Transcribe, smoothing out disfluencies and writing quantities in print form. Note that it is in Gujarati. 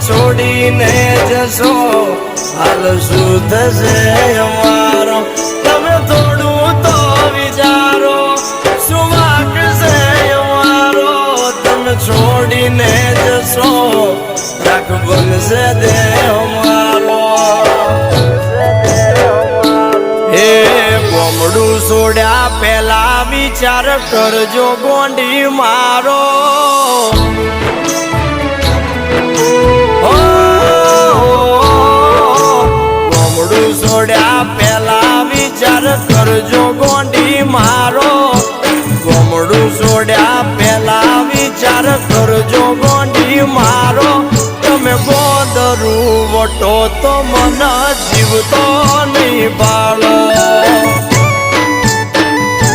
છોડીને જશો હાલ શું થશે અમારો તમે થોડું તો વિચારો શું વાગશે અમારો તમે છોડીને જશો રાખ બનશે દેહ અમારો હે ગોમડું છોડ્યા પેલા વિચાર કરજો ગોંડી મારો ગોમડું છોડ્યા પેલા વિચાર કરજો ગોંડી મારો ગોમડું છોડ્યા પેલા વિચાર કરજો ગોંડી મારો તમે ગોદરું વટો તો મન જીવતો નહીં પાડો